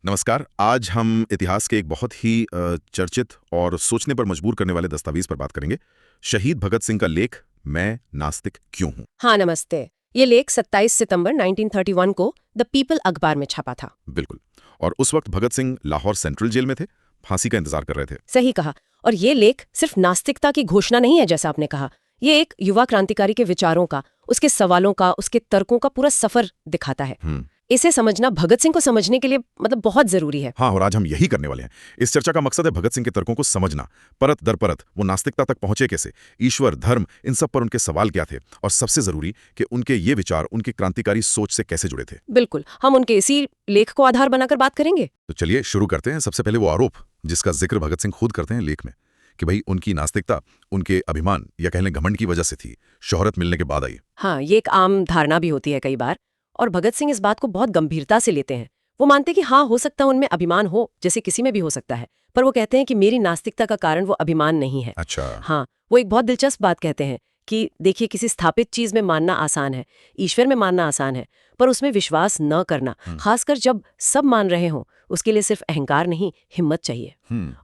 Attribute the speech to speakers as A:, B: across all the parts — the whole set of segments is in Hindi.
A: नमस्कार। आज हम इतिहास के एक बहुत ही चर्चित और सोचने पर मजबूर करने वाले दस्तावेज पर बात करेंगे। शहीद भगत सिंह का लेख मैं नास्तिक क्यों हूं।
B: हाँ नमस्ते। ये लेख 27 सितंबर 1931 को द पीपल अखबार में छपा था।
A: बिल्कुल। और उस वक्त भगत सिंह लाहौर सेंट्रल जेल में थे, फांसी का इंतजार कर रहे थे।
B: सही कहा। और ये लेख सिर्फ नास्तिकता की घोषणा नहीं है, जैसा आपने कहा। ये एक युवा क्रांतिकारी के विचारों का, उसके सवालों का, उसके तर्कों का पूरा सफर दिखाता है। इसे समझना भगत सिंह को समझने के लिए बहुत जरूरी है।
A: हाँ, और आज हम यही करने वाले हैं। इस चर्चा का मकसद है भगत सिंह के तर्कों को समझना, परत दर परत वो नास्तिकता तक पहुंचे कैसे, ईश्वर, धर्म, इन सब पर उनके सवाल क्या थे, और सबसे जरूरी कि उनके ये विचार उनकी क्रांतिकारी सोच से कैसे जुड़े थे।
B: बिल्कुल, हम उनके इसी लेख को आधार बनाकर बात करेंगे।
A: तो चलिए शुरू करते हैं। सबसे पहले वो आरोप जिसका जिक्र भगत सिंह खुद करते हैं लेख में, कि भाई उनकी नास्तिकता उनके अभिमान या कह लें घमंड की वजह से थी, शोहरत मिलने के बाद आई।
B: हाँ, ये एक आम धारणा भी होती है कई बार, और भगत सिंह इस बात को बहुत गंभीरता से लेते हैं। वो मानते कि हाँ, हो सकता है उनमें अभिमान हो, जैसे किसी में भी हो सकता है, पर वो कहते हैं कि मेरी नास्तिकता का कारण वो अभिमान नहीं है।
A: अच्छा।
B: हाँ, वो एक बहुत दिलचस्प बात कहते हैं कि देखिए, किसी स्थापित चीज में मानना आसान है, ईश्वर में मानना आसान है, पर उसमें विश्वास न करना, खासकर जब सब मान रहे हों, उसके लिए सिर्फ अहंकार नहीं, हिम्मत चाहिए।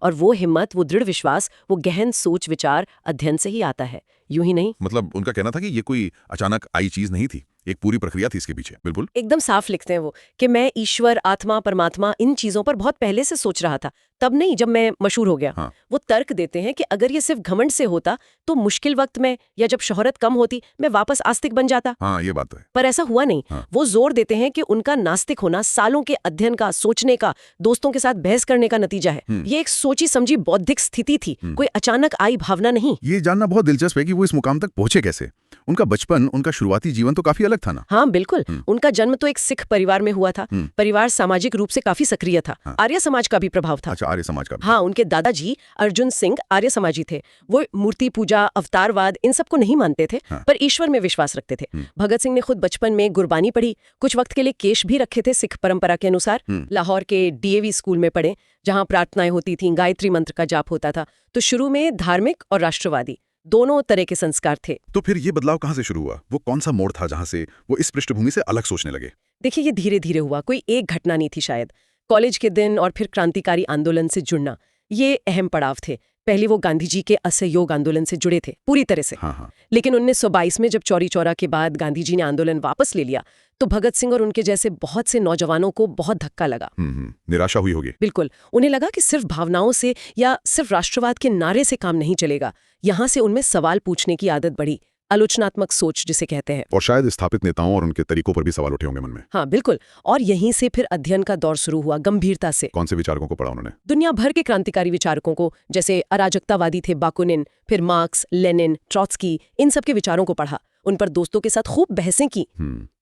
B: और वो हिम्मत, वो दृढ़ विश्वास, वो गहन सोच विचार अध्ययन से ही आता है, यूं ही नहीं।
A: मतलब उनका कहना था कि ये कोई अचानक आई चीज नहीं थी, एक पूरी प्रक्रिया थी इसके पीछे। बिल्कुल
B: एकदम साफ लिखते हैं वो कि मैं ईश्वर, आत्मा, परमात्मा, इन चीजों पर बहुत पहले से सोच रहा था, तब नहीं जब मैं मशहूर हो गया।
A: हाँ।
B: वो तर्क देते हैं कि अगर ये सिर्फ घमंड से होता तो मुश्किल वक्त में या जब शोहरत कम होती मैं वापस आस्तिक बन जाता।
A: हाँ, ये बात तो है।
B: पर ऐसा हुआ नहीं।
A: हाँ।
B: वो जोर देते हैं कि उनका नास्तिक होना सालों के अध्ययन का, सोचने का, दोस्तों के साथ बहस करने का नतीजा है। ये एक सोची समझी बौद्धिक स्थिति थी, कोई अचानक आई भावना नहीं।
A: ये जानना बहुत दिलचस्प है कि वो इस मुकाम तक पहुंचे कैसे। उनका बचपन, उनका शुरुआती जीवन तो काफी अलग था ना।
B: हाँ बिल्कुल। उनका जन्म तो एक सिख परिवार में हुआ था। परिवार सामाजिक रूप से काफी सक्रिय था। आर्य समाज का भी प्रभाव था।
A: अच्छा, आर्य समाज का भी।
B: हाँ, उनके दादाजी अर्जुन सिंह आर्य समाजी थे। वो मूर्ति पूजा, अवतारवाद, इन सब को नहीं मानते थे। पर ईश्वर में विश्वास रखते थे। भगत सिंह ने खुद बचपन में गुरबानी पढ़ी, कुछ वक्त के लिए केश भी रखे थे सिख परंपरा के अनुसार। लाहौर के डीएवी स्कूल में पढ़े, जहाँ प्रार्थनाएं होती थीं, गायत्री मंत्र का जाप होता था। तो शुरू में धार्मिक और राष्ट्रवादी दोनों तरह के संस्कार थे।
A: तो फिर ये बदलाव कहाँ से शुरू हुआ? वो कौन सा मोड़ था जहाँ से वो इस पृष्ठभूमि से अलग सोचने लगे?
B: देखिए, ये धीरे धीरे हुआ, कोई एक घटना नहीं थी शायद। कॉलेज के दिन और फिर क्रांतिकारी आंदोलन से जुड़ना, ये अहम पड़ाव थे। पहले वो गांधी जी के असहयोग आंदोलन से जुड़े थे पूरी तरह से।
A: हाँ।
B: लेकिन 1922 में जब चौरी चौरा के बाद गांधी जी ने आंदोलन वापस ले लिया, तो भगत सिंह और उनके जैसे बहुत से नौजवानों को बहुत धक्का लगा।
A: निराशा हुई होगी।
B: बिल्कुल। उन्हें लगा कि सिर्फ भावनाओं से या सिर्फ राष्ट्रवाद के नारे से काम नहीं चलेगा। यहाँ से उनमें सवाल पूछने की आदत बढ़ी, आलोचनात्मक सोच जिसे कहते हैं।
A: और शायद स्थापित नेताओं और उनके तरीकों पर भी सवाल उठे होंगे मन में।
B: हाँ बिल्कुल। और यहीं से फिर अध्ययन का दौर शुरू हुआ, गंभीरता से।
A: कौन से विचारकों को पढ़ा उन्होंने?
B: दुनिया भर के क्रांतिकारी विचारकों को, जैसे अराजकतावादी थे बाकुनिन, फिर मार्क्स, लेनिन, ट्रॉट्स्की, इन सब के विचारों को पढ़ा। उन पर दोस्तों के साथ खूब बहसें की।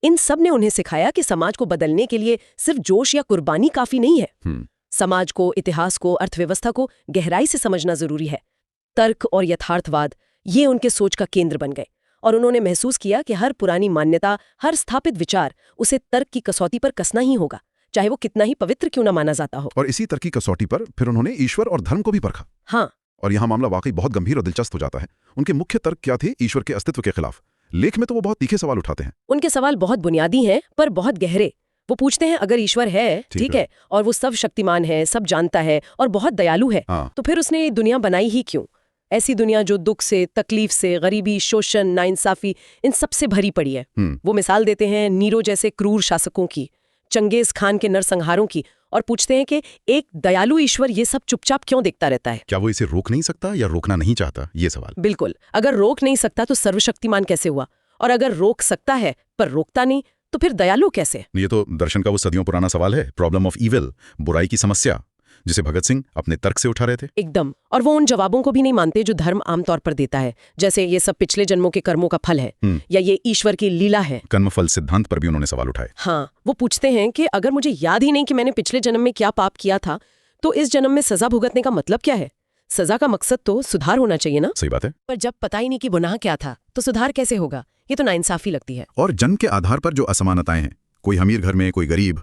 B: इन सब ने उन्हें सिखाया कि समाज को बदलने के लिए सिर्फ जोश या कुर्बानी काफी नहीं है। समाज को, इतिहास को, अर्थव्यवस्था को गहराई से समझना जरूरी है। तर्क और यथार्थवाद, ये उनके सोच का केंद्र बन गए। और उन्होंने महसूस किया कि हर पुरानी मान्यता, हर स्थापित विचार, उसे तर्क की कसौटी पर कसना ही होगा, चाहे वो कितना ही पवित्र क्यों ना माना जाता हो।
A: और इसी तर्क की कसौटी पर फिर उन्होंने ईश्वर और धर्म को भी परखा।
B: हाँ।
A: और यहाँ मामला वाकई बहुत गंभीर और दिलचस्प हो जाता है। उनके मुख्य तर्क क्या थे ईश्वर के अस्तित्व के खिलाफ? लेख में तो वो बहुत तीखे सवाल उठाते हैं।
B: उनके सवाल बहुत बुनियादी हैं, पर बहुत गहरे। वो पूछते हैं, अगर ईश्वर है, ठीक है, और वो सब शक्तिमान है, सब जानता है और बहुत दयालु है, तो फिर उसने ये दुनिया बनाई ही क्यों? ऐसी दुनिया जो दुख से, तकलीफ से, गरीबी, शोषण, नाइंसाफी, इन सब से भरी पड़ी है। वो मिसाल देते हैं नीरो जैसे क्रूर शासकों की, चंगेज खान के नरसंहारों की, और पूछते हैं कि एक दयालु ईश्वर ये सब चुपचाप क्यों देखता रहता है?
A: क्या वो इसे रोक नहीं सकता या रोकना नहीं चाहता? ये सवाल।
B: बिल्कुल। अगर रोक नहीं सकता तो सर्वशक्तिमान कैसे हुआ? और अगर रोक सकता है पर रोकता नहीं, तो फिर दयालु कैसे?
A: ये तो दर्शन का वो सदियों पुराना सवाल है, प्रॉब्लम ऑफ इविल, बुराई की समस्या, जिसे भगत सिंह अपने तर्क से उठा रहे थे।
B: एकदम। और वो उन जवाबों को भी नहीं मानते जो धर्म आमतौर पर देता है, जैसे ये सब पिछले जन्मों के कर्मों का फल है, या ये ईश्वर की लीला है।
A: कर्मफल सिद्धांत पर भी उन्होंने सवाल उठाए।
B: हाँ, वो पूछते हैं कि अगर मुझे याद ही नहीं कि मैंने पिछले जन्म में क्या पाप किया था, तो इस जन्म में सजा भुगतने का मतलब क्या है? सजा का मकसद तो सुधार होना चाहिए ना।
A: सही बात है।
B: पर जब पता ही नहीं कि गुनाह क्या था, तो सुधार कैसे होगा? ये तो नाइंसाफी लगती है।
A: और जन्म के आधार पर जो असमानताएं हैं, कोई अमीर घर में, कोई गरीब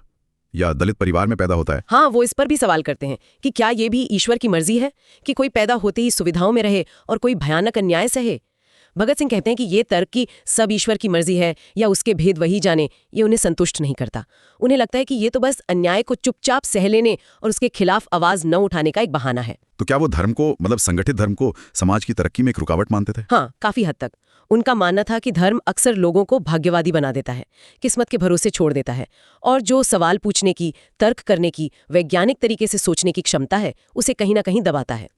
A: या दलित परिवार में पैदा होता है।
B: हाँ, वो इस पर भी सवाल करते हैं कि क्या ये भी ईश्वर की मर्जी है कि कोई पैदा होते ही सुविधाओं में रहे और कोई भयानक अन्याय सहे? भगत सिंह कहते हैं कि ये तर्क कि सब ईश्वर की मर्जी है या उसके भेद वही जाने, ये उन्हें संतुष्ट नहीं करता। उन्हें लगता है कि ये तो बस अन्याय को चुपचाप सह लेने और उसके खिलाफ आवाज न उठाने का एक बहाना है।
A: तो क्या वो धर्म को, मतलब संगठित धर्म को, समाज की तरक्की में एक रुकावट मानते थे?
B: हाँ, काफी हद तक। उनका मानना था कि धर्म अक्सर लोगों को भाग्यवादी बना देता है, किस्मत के भरोसे छोड़ देता है, और जो सवाल पूछने की, तर्क करने की, वैज्ञानिक तरीके से सोचने की क्षमता है, उसे कहीं ना कहीं दबाता है।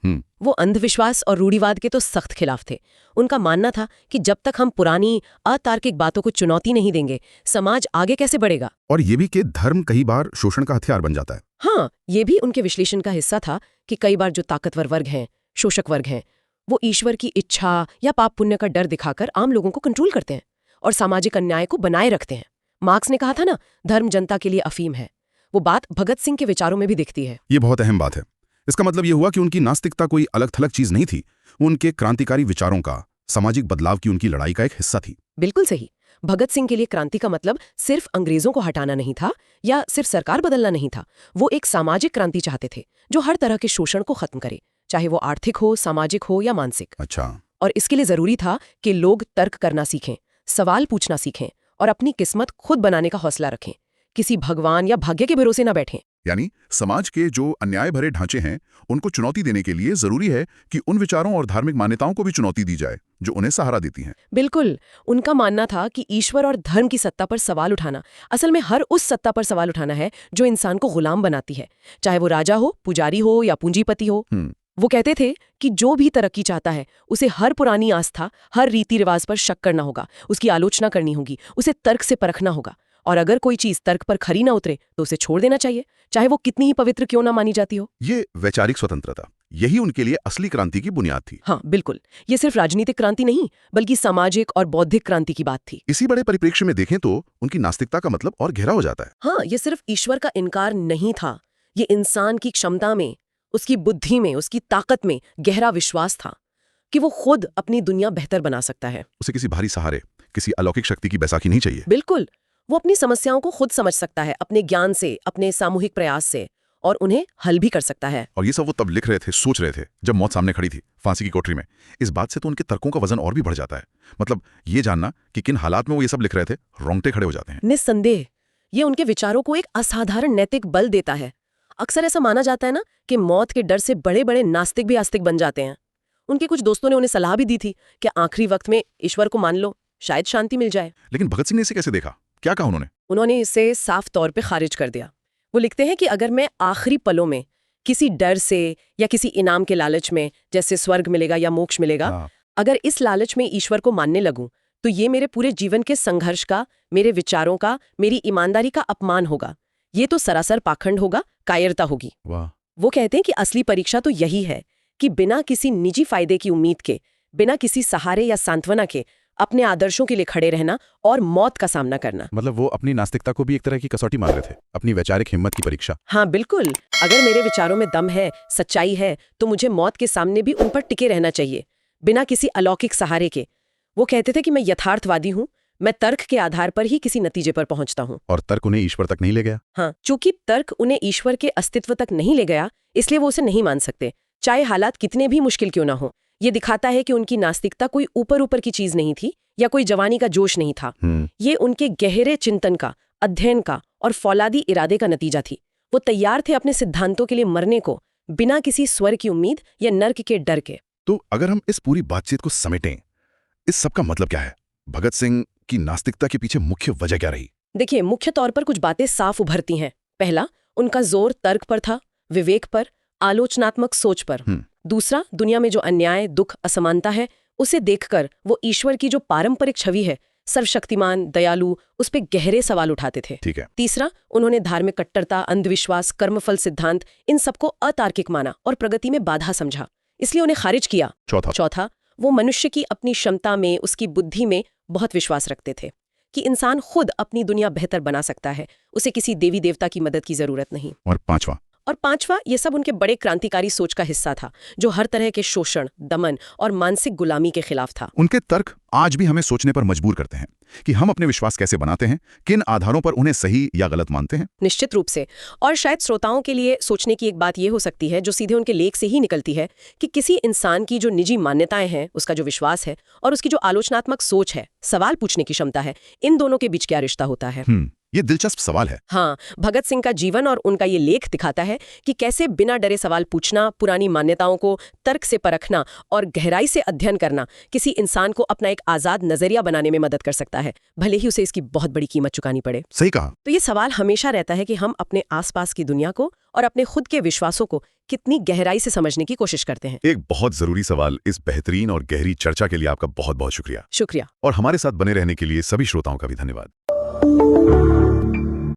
B: वो अंधविश्वास और रूढ़िवाद के तो सख्त खिलाफ थे। उनका मानना था कि जब तक हम पुरानी अतार्किक बातों को चुनौती नहीं देंगे, समाज आगे कैसे बढ़ेगा।
A: और ये भी कि धर्म कई बार शोषण का हथियार बन जाता है।
B: हाँ, ये भी उनके विश्लेषण का हिस्सा था कि कई बार जो ताकतवर वर्ग हैं, शोषक वर्ग हैं, वो ईश्वर की इच्छा या पाप पुण्य का डर दिखाकर आम लोगों को कंट्रोल करते हैं और सामाजिक अन्याय को बनाए रखते हैं। मार्क्स ने कहा था ना, धर्म जनता के लिए अफीम है। वो बात भगत सिंह के विचारों में भी दिखती है।
A: ये बहुत अहम बात है। इसका मतलब ये हुआ कि उनकी नास्तिकता कोई अलग थलग चीज नहीं थी, वो उनके क्रांतिकारी विचारों का, सामाजिक बदलाव की उनकी लड़ाई का एक हिस्सा थी।
B: बिल्कुल सही। भगत सिंह के लिए क्रांति का मतलब सिर्फ अंग्रेजों को हटाना नहीं था या सिर्फ सरकार बदलना नहीं था। वो एक सामाजिक क्रांति चाहते थे जो हर तरह के शोषण को खत्म करे, चाहे वो आर्थिक हो, सामाजिक हो या मानसिक।
A: अच्छा।
B: और इसके लिए जरूरी था कि लोग तर्क करना सीखें, सवाल पूछना सीखें और अपनी किस्मत खुद बनाने का हौसला रखें, किसी भगवान या भाग्य के भरोसे न बैठें।
A: यानी समाज के जो अन्याय भरे ढांचे हैं, उनको चुनौती देने के लिए जरूरी है कि उन विचारों और धार्मिक मान्यताओं को भी चुनौती दी जाए जो उन्हें सहारा देती हैं।
B: बिल्कुल। उनका मानना था कि ईश्वर और धर्म की सत्ता पर सवाल उठाना असल में हर उस सत्ता पर सवाल उठाना है जो इंसान को गुलाम बनाती है, चाहे वो राजा हो, पुजारी हो या पूंजीपति हो। वो कहते थे कि जो भी तरक्की चाहता है उसे हर पुरानी आस्था, हर रीति रिवाज पर शक करना होगा, उसकी आलोचना करनी होगी, उसे तर्क से परखना होगा, और अगर कोई चीज तर्क पर खरी ना उतरे तो उसे छोड़ देना चाहिए, चाहे वो कितनी ही पवित्र क्यों ना मानी जाती हो।
A: ये वैचारिक स्वतंत्रता, यही उनके लिए असली क्रांति की बुनियाद थी।
B: हाँ बिल्कुल, ये सिर्फ राजनीतिक क्रांति नहीं बल्कि सामाजिक और बौद्धिक क्रांति की बात थी।
A: इसी बड़े परिप्रेक्ष्य में देखें तो उनकी नास्तिकता का मतलब और गहरा हो जाता है।
B: हाँ, ये सिर्फ ईश्वर का इनकार नहीं था, ये इंसान की क्षमता में, उसकी बुद्धि में, उसकी ताकत में गहरा विश्वास था कि वो खुद अपनी दुनिया बेहतर बना सकता है।
A: उसे किसी भारी सहारे, किसी अलौकिक शक्ति की बैसाखी नहीं चाहिए।
B: बिल्कुल, वो अपनी समस्याओं को खुद समझ सकता है, अपने ज्ञान से, अपने सामूहिक प्रयास से, और उन्हें हल भी कर सकता है।
A: और ये सब वो तब लिख रहे थे, सोच रहे थे, जब मौत सामने खड़ी थी, फांसी की कोठरी में। इस बात से तो उनके तर्कों का वजन और भी बढ़ जाता है। मतलब ये जानना कि किन हालात में वो ये सब लिख रहे थे, रोंगटे खड़े हो जाते हैं।
B: निस्संदेह ये उनके विचारों को एक असाधारण नैतिक बल देता है। अक्सर ऐसा माना जाता है ना कि मौत के डर से बड़े बड़े नास्तिक भी आस्तिक बन जाते हैं। उनके कुछ दोस्तों ने उन्हें सलाह भी दी थी कि आखिरी वक्त में ईश्वर को मान लो, शायद शांति मिल जाए।
A: लेकिन भगत सिंह ने इसे कैसे देखा? क्या कहा उन्होंने?
B: उन्होंने इसे साफ तौर पे खारिज कर दिया। वो लिखते हैं कि अगर मैं आखिरी पलों में किसी डर से या किसी इनाम के लालच में, जैसे स्वर्ग मिलेगा या मोक्ष मिलेगा, अगर इस लालच में ईश्वर को मानने लगूं तो ये मेरे पूरे जीवन के संघर्ष का, मेरे विचारों का, मेरी ईमानदारी का अपमान होगा। ये तो सरासर पाखंड होगा, कायरता होगी। वो कहते हैं कि असली परीक्षा तो यही है कि बिना किसी निजी फायदे की उम्मीद के, बिना किसी सहारे या सांत्वना के अपने आदर्शों के लिए खड़े रहना और मौत का सामना करना।
A: मतलब वो अपनी नास्तिकता को भी एक तरह की कसौटी मान रहे थे, अपनी वैचारिक हिम्मत की परीक्षा।
B: हाँ बिल्कुल, अगर मेरे विचारों में दम है, सच्चाई है, तो मुझे मौत के सामने भी उन पर टिके रहना चाहिए, बिना किसी अलौकिक सहारे के। वो कहते थे कि मैं यथार्थवादी हूँ, मैं तर्क के आधार पर ही किसी नतीजे पर पहुंचता हूँ।
A: और तर्क उन्हें ईश्वर तक नहीं ले गया।
B: हाँ, चूंकि तर्क उन्हें ईश्वर के अस्तित्व तक नहीं ले गया, इसलिए वो उसे नहीं मान सकते, चाहे हालात कितने भी मुश्किल क्यों ना हो। ये दिखाता है कि उनकी नास्तिकता कोई ऊपर ऊपर की चीज नहीं थी या कोई जवानी का जोश नहीं था। ये उनके गहरे चिंतन का, अध्ययन का और फौलादी इरादे का नतीजा थी। वो तैयार थे अपने सिद्धांतों के लिए मरने को, बिना किसी स्वर की उम्मीद या नर्क के डर के।
A: तो अगर हम इस पूरी बातचीत को समेटें, इस सब का मतलब क्या है? भगत सिंह की नास्तिकता के पीछे मुख्य वजह क्या रही?
B: देखिए, मुख्य तौर पर कुछ बातें साफ उभरती हैं। पहला, उनका जोर तर्क पर था, विवेक पर, आलोचनात्मक सोच पर। दूसरा, दुनिया में जो अन्याय, दुख, असमानता है, उसे देखकर वो ईश्वर की जो पारंपरिक छवि है, सर्वशक्तिमान, दयालु, उस पे गहरे सवाल उठाते थे।
A: ठीक है।
B: तीसरा, उन्होंने धार्मिक कट्टरता, अंधविश्वास, कर्मफल सिद्धांत, इन सबको अतार्किक माना और प्रगति में बाधा समझा, इसलिए उन्हें खारिज किया। चौथा, वो मनुष्य की अपनी क्षमता में, उसकी बुद्धि में बहुत विश्वास रखते थे कि इंसान खुद अपनी दुनिया बेहतर बना सकता है, उसे किसी देवी देवता की मदद की जरूरत नहीं।
A: और
B: और पांचवा, ये सब उनके बड़े क्रांतिकारी सोच का हिस्सा था, जो हर तरह के शोषण, दमन और मानसिक गुलामी के खिलाफ था।
C: उनके तर्क आज भी हमें सोचने पर मजबूर करते हैं कि हम अपने विश्वास कैसे बनाते हैं, किन आधारों पर उन्हें सही या गलत मानते हैं।
B: निश्चित रूप से। और शायद श्रोताओं के लिए सोचने की एक बात ये हो सकती है, जो सीधे उनके लेख से ही निकलती है, कि किसी इंसान की जो निजी मान्यताएं हैं, उसका जो विश्वास है और उसकी जो आलोचनात्मक सोच है, सवाल पूछने की क्षमता है, इन दोनों के बीच क्या रिश्ता होता है।
C: ये दिलचस्प सवाल है।
B: हाँ, भगत सिंह का जीवन और उनका ये लेख दिखाता है कि कैसे बिना डरे सवाल पूछना, पुरानी मान्यताओं को तर्क से परखना और गहराई से अध्ययन करना किसी इंसान को अपना एक आजाद नजरिया बनाने में मदद कर सकता है, भले ही उसे इसकी बहुत बड़ी कीमत चुकानी पड़े।
C: सही कहा।
B: तो ये सवाल हमेशा रहता है कि हम अपने आसपास की दुनिया को और अपने खुद के विश्वासों को कितनी गहराई से समझने की कोशिश करते हैं।
C: एक बहुत जरूरी सवाल। इस बेहतरीन और गहरी चर्चा के लिए आपका बहुत बहुत शुक्रिया।
B: शुक्रिया।
C: और हमारे साथ बने रहने के लिए सभी श्रोताओं का भी धन्यवाद।